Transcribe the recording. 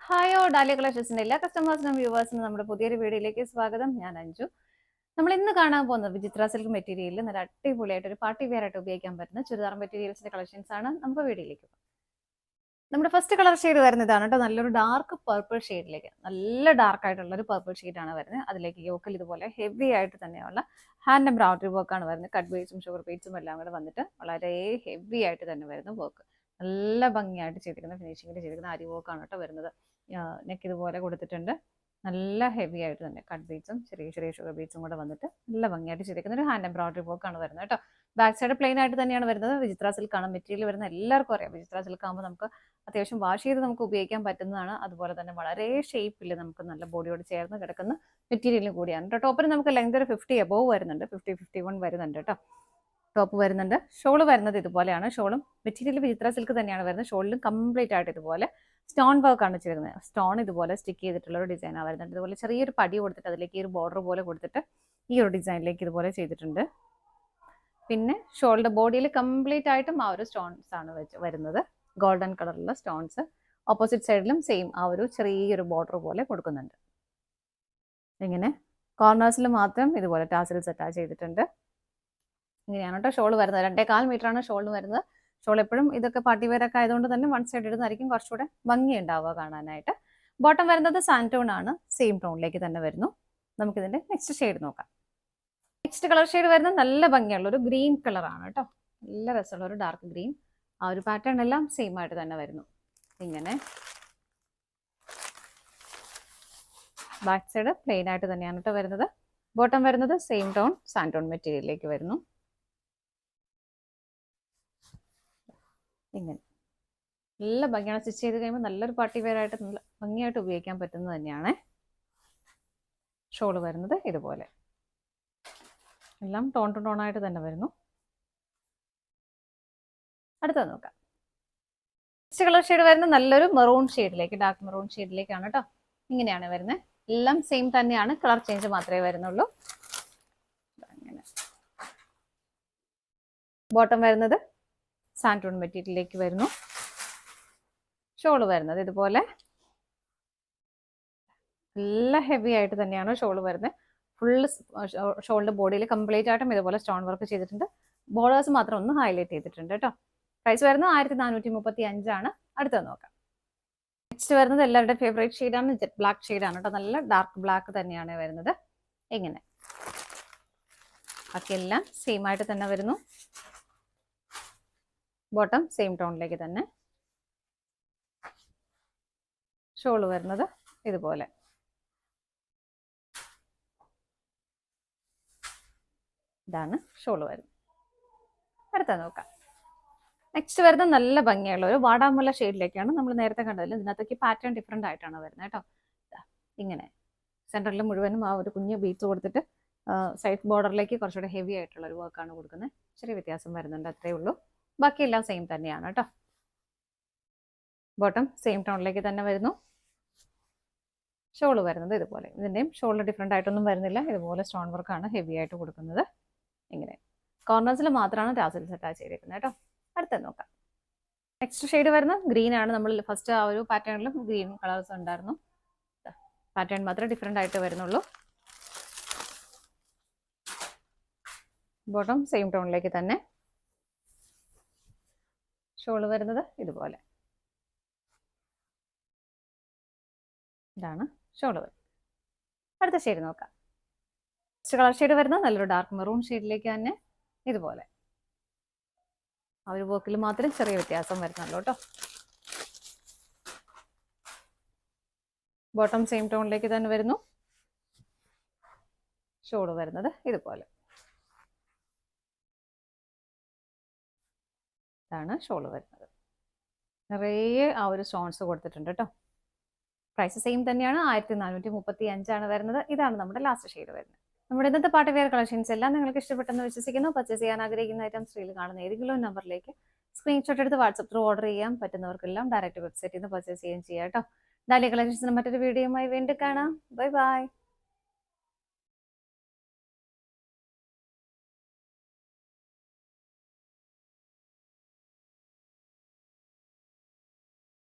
ഹായോ dahlia കളക്ഷൻസിന്റെ എല്ലാ കസ്റ്റമേഴ്സിനും വ്യൂവേഴ്സിനും നമ്മുടെ പുതിയൊരു വീഡിയോയിലേക്ക് സ്വാഗതം. ഞാൻ അഞ്ജു. നമ്മൾ ഇന്ന് കാണാൻ പോകുന്നത് വിചിത്ര സിൽക്ക് മെറ്റീരിയലിൽ നല്ല അടിപൊളിയായിട്ട് ഒരു പാർട്ടി വെയർ ആയിട്ട് ഉപയോഗിക്കാൻ പറ്റുന്ന ചുരിദാർ മെറ്റീരിയൽസിന്റെ കളക്ഷൻസ് ആണ് നമുക്ക് വീഡിയോയിലേക്ക് പോകുന്നത്. നമ്മുടെ ഫസ്റ്റ് കളർ ഷെയ്ഡ് വരുന്നതാണ് കേട്ടോ. നല്ലൊരു ഡാർക്ക് പർപ്പിൾ ഷെയ്ഡിലേക്ക്, നല്ല ഡാർക്ക് ആയിട്ടുള്ള ഒരു പർപ്പിൾ ഷെയ്ഡാണ് വരുന്നത്. അതിലേക്ക് യോക്കിൽ ഇതുപോലെ ഹെവി ആയിട്ട് തന്നെയുള്ള ഹാൻഡ് എംബ്രോയിഡറി വർക്കാണ് വരുന്നത്. കട്ട് ബീഡ്സും ഷുഗർ ബീഡ്സും എല്ലാം കൂടെ വന്നിട്ട് വളരെ ഹെവി ആയിട്ട് തന്നെ വരുന്ന വർക്ക്. നല്ല ഭംഗിയായിട്ട് ചെയ്തിരിക്കുന്ന ഫിനിഷിങ്ങിൽ ചെയ്തിരിക്കുന്ന അരി വർക്കാണ് കേട്ടോ വരുന്നത്. നെക്ക് ഇതുപോലെ കൊടുത്തിട്ടുണ്ട്. നല്ല ഹെവി ആയിട്ട് തന്നെ കട്ട് ബീഡ്സും ചെറിയ ചെറിയ ഷുഗർ ബീഡ്സും കൂടെ വന്നിട്ട് നല്ല ഭംഗിയായിട്ട് ചെയ്തിരിക്കുന്ന ഒരു ഹാൻഡ് എംബ്രോയിഡറി വർക്കാണ് വരുന്നത് കേട്ടോ. ബാക്ക് സൈഡ് പ്ലെയിൻ ആയിട്ട് തന്നെയാണ് വരുന്നത്. വിചിത്ര സിൽക്കാണ് മെറ്റീരിയൽ വരുന്നത്. എല്ലാവർക്കും അറിയാം വിചിത്ര സിൽക്ക് ആകുമ്പോൾ നമുക്ക് അത്യാവശ്യം വാഷ് ചെയ്ത് നമുക്ക് ഉപയോഗിക്കാൻ പറ്റുന്നതാണ്. അതുപോലെ തന്നെ വളരെ ഷേപ്പിൽ നമുക്ക് നല്ല ബോഡിയോട് ചേർന്ന് കിടക്കുന്ന മെറ്റീരിയലും കൂടിയാണ് കേട്ടോ. ടോപ്പിന് നമുക്ക് ലെങ്ത് ഒരു 50 എബോവ് വരുന്നുണ്ട്, 50-51 വരുന്നുണ്ട് കേട്ടോ. ടോപ്പ് വരുന്നുണ്ട്. ഷോള് വരുന്നത് ഇതുപോലെയാണ്. ഷോളും മെറ്റീരിയൽ വിചിത്ര സിൽക്ക് തന്നെയാണ് വരുന്നത്. ഷോളിലും കംപ്ലീറ്റ് ആയിട്ട് ഇതുപോലെ സ്റ്റോൺ വർക്ക് ആണ് ചെയ്തിരുന്നത്. സ്റ്റോൺ ഇതുപോലെ സ്റ്റിക്ക് ചെയ്തിട്ടുള്ള ഒരു ഡിസൈനാണ് വരുന്നത്. ഇതുപോലെ ചെറിയൊരു പടി കൊടുത്തിട്ട് അതിലേക്ക് ഒരു ബോർഡർ പോലെ കൊടുത്തിട്ട് ഈ ഒരു ഡിസൈനിലേക്ക് ഇതുപോലെ ചെയ്തിട്ടുണ്ട്. പിന്നെ ഷോളിന്റെ ബോഡിയിൽ കംപ്ലീറ്റ് ആയിട്ടും ആ ഒരു സ്റ്റോൺസ് ആണ് വരുന്നത്. ഗോൾഡൻ കളറിലുള്ള സ്റ്റോൺസ്. ഓപ്പോസിറ്റ് സൈഡിലും സെയിം ആ ഒരു ചെറിയൊരു ബോർഡർ പോലെ കൊടുക്കുന്നുണ്ട്. ഇങ്ങനെ കോർണേഴ്സിൽ മാത്രം ഇതുപോലെ ടാസൽസ് അറ്റാച്ച് ചെയ്തിട്ടുണ്ട്. ഇങ്ങനെയാണ് കേട്ടോ ഷോൾ വരുന്നത്. 2.25 മീറ്ററാണ് ഷോളിന് വരുന്നത്. ഷോൾ എപ്പോഴും ഇതൊക്കെ പാർട്ടി വെയർ ഒക്കെ ആയതുകൊണ്ട് തന്നെ വൺ സൈഡ് ഇടുന്നതായിരിക്കും കുറച്ചുകൂടെ ഭംഗി ഉണ്ടാവുക കാണാനായിട്ട്. ബോട്ടം വരുന്നത് സാൻറ്റോൺ ആണ്. സെയിം ടോണിലേക്ക് തന്നെ വരുന്നു. നമുക്കിതിന്റെ നെക്സ്റ്റ് ഷെയ്ഡ് നോക്കാം. നെക്സ്റ്റ് കളർ ഷെയ്ഡ് വരുന്നത് നല്ല ഭംഗിയുള്ള ഒരു ഗ്രീൻ കളറാണ് കേട്ടോ. നല്ല രസമുള്ള ഒരു ഡാർക്ക് ഗ്രീൻ. ആ ഒരു പാറ്റേൺ എല്ലാം സെയിം ആയിട്ട് തന്നെ വരുന്നു. ഇങ്ങനെ ബാക്ക് സൈഡ് പ്ലെയിൻ ആയിട്ട് തന്നെയാണ് കേട്ടോ വരുന്നത്. ബോട്ടം വരുന്നത് സെയിം ടോൺ സാൻറ്റോൺ മെറ്റീരിയലിലേക്ക് വരുന്നു. ഇങ്ങനെ നല്ല ഭംഗിയാണ്. സ്റ്റിച്ച് ചെയ്ത് കഴിയുമ്പോൾ നല്ലൊരു പാർട്ടി വെയർ ആയിട്ട് നല്ല ഭംഗിയായിട്ട് ഉപയോഗിക്കാൻ പറ്റുന്നത് തന്നെയാണ്. ഷോള് വരുന്നത് ഇതുപോലെ എല്ലാം ടോൺ ടു ടോൺ ആയിട്ട് തന്നെ വരുന്നു. അടുത്തത് നോക്കാം. നെക്സ്റ്റ് കളർ ഷെയ്ഡ് വരുന്നത് നല്ലൊരു മെറൂൺ ഷെയ്ഡിലേക്ക്, ഡാർക്ക് മെറൂൺ ഷെയ്ഡിലേക്കാണ് കേട്ടോ. ഇങ്ങനെയാണ് വരുന്നത്. എല്ലാം സെയിം തന്നെയാണ്, കളർ ചേഞ്ച് മാത്രമേ വരുന്നുള്ളൂ. അങ്ങനെ ബോട്ടം വരുന്നത് സാൻറ്റൂൺ മെറ്റീരിയലിലേക്ക് വരുന്നു. ഷോള് വരുന്നത് ഇതുപോലെ നല്ല ഹെവി ആയിട്ട് തന്നെയാണ് ഷോള് വരുന്നത്. ഫുള്ള് ഷോളിന്റെ ബോഡിയിൽ കംപ്ലീറ്റ് ആയിട്ടും ഇതുപോലെ സ്റ്റോൺ വർക്ക് ചെയ്തിട്ടുണ്ട്. ബോർഡേഴ്സ് മാത്രം ഒന്ന് ഹൈലൈറ്റ് ചെയ്തിട്ടുണ്ട് കേട്ടോ. പ്രൈസ് വരുന്നത് 1435 ആണ്. അടുത്തത് നോക്കാം. നെക്സ്റ്റ് വരുന്നത് എല്ലാവരുടെയും ഫേവറേറ്റ് ഷെയ്ഡാണ്, ജെറ്റ് ബ്ലാക്ക് ഷെയ്ഡാണ് കേട്ടോ. നല്ല ഡാർക്ക് ബ്ലാക്ക് തന്നെയാണ് വരുന്നത്. എങ്ങനെ ബാക്കിയെല്ലാം സെയിം ആയിട്ട് തന്നെ വരുന്നു. ബോട്ടം സെയിം ടോണിലേക്ക് തന്നെ. ഷോള് വരുന്നത് ഇതുപോലെ ഇതാണ് ഷോള് വരുന്നത്. അടുത്ത നോക്കാം. നെക്സ്റ്റ് വരുന്നത് നല്ല ഭംഗിയുള്ള ഒരു വാടാമുല്ല ഷെയ്ഡിലേക്കാണ്. നമ്മൾ നേരത്തെ കണ്ടതിൽ ഇതിനകത്തേക്ക് പാറ്റേൺ ഡിഫറെൻ്റ് ആയിട്ടാണ് വരുന്നത് കേട്ടോ. ഇങ്ങനെ സെൻറ്ററിൽ മുഴുവനും ആ ഒരു കുഞ്ഞ് ബീറ്റ്സ് കൊടുത്തിട്ട് സൈഡ് ബോർഡറിലേക്ക് കുറച്ചുകൂടെ ഹെവി ആയിട്ടുള്ള ഒരു വർക്കാണ് കൊടുക്കുന്നത്. ചെറിയ വ്യത്യാസം വരുന്നുണ്ട്, അത്രേ ഉള്ളൂ. ബാക്കിയെല്ലാം സെയിം തന്നെയാണ് കേട്ടോ. ബോട്ടം സെയിം ടോണിലേക്ക് തന്നെ വരുന്നു. ഷോള് വരുന്നത് ഇതുപോലെ. ഇതിൻ്റെയും ഷോളിൽ ഡിഫറെൻ്റ് ആയിട്ടൊന്നും വരുന്നില്ല. ഇതുപോലെ സ്റ്റോൺ വർക്കാണ് ഹെവി ആയിട്ട് കൊടുക്കുന്നത്. ഇങ്ങനെ കോർണേഴ്സിൽ മാത്രമാണ് ടാസൽസ് അറ്റാച്ച് ചെയ്തിരിക്കുന്നത് കേട്ടോ. അടുത്തത് നോക്കാം. നെക്സ്റ്റ് ഷെയ്ഡ് വരുന്നത് ഗ്രീൻ ആണ്. നമ്മൾ ഫസ്റ്റ് ആ ഒരു പാറ്റേണിലും ഗ്രീൻ കളേഴ്സ് ഉണ്ടായിരുന്നു. പാറ്റേൺ മാത്രമേ ഡിഫറെൻ്റ് ആയിട്ട് വരുന്നുള്ളൂ. ബോട്ടം സെയിം ടോണിലേക്ക് തന്നെ. ഷോള് വരുന്നത് ഇതുപോലെ. ഇതാണ് ഷോള് വരുന്നത്. അടുത്ത ഷെയ്ഡ് നോക്കാം. നെക്സ്റ്റ് കളർ ഷെയ്ഡ് വരുന്നത് നല്ലൊരു ഡാർക്ക് മെറൂൺ ഷെയ്ഡിലേക്ക് തന്നെ. ഇതുപോലെ ആ ഒരു വർക്കിൽ മാത്രം ചെറിയ വ്യത്യാസം വരുന്നുള്ളൂ കേട്ടോ. ബോട്ടം സെയിം ടോണിലേക്ക് തന്നെ വരുന്നു. ഷോള് വരുന്നത് ഇതുപോലെ. ഇതാണ് ഷോള് വരുന്നത്. നിറയെ ആ ഒരു സ്റ്റോൺസ് കൊടുത്തിട്ടുണ്ട് കേട്ടോ. പ്രൈസ് സെയിം തന്നെയാണ്. 1435 ആണ് വരുന്നത്. ഇതാണ് നമ്മുടെ ലാസ്റ്റ് ഷെയ്ഡ് വരുന്നത്. നമ്മുടെ ഇന്നത്തെ പാർട്ടി വെയർ കളക്ഷൻസ് എല്ലാം നിങ്ങൾക്ക് ഇഷ്ടപ്പെട്ടെന്ന് വിശ്വസിക്കുന്നു. പർച്ചേസ് ചെയ്യാൻ ആഗ്രഹിക്കുന്ന ഐറ്റംസ് സ്ക്രീനിൽ കാണുന്ന ഏതെങ്കിലും നമ്പറിലേക്ക് സ്ക്രീൻഷോട്ട് എടുത്ത് വാട്സപ്പ് ത്രൂ ഓർഡർ ചെയ്യാൻ പറ്റുന്നവർക്കെല്ലാം ഡയറക്റ്റ് വെബ്സൈറ്റിൽ നിന്ന് പർച്ചേസ് ചെയ്യാൻ ചെയ്യാം കേട്ടോ. ഡാലിയ കളക്ഷൻസിന് മറ്റൊരു വീഡിയോയുമായി വീണ്ടും കാണാം. Bye bye.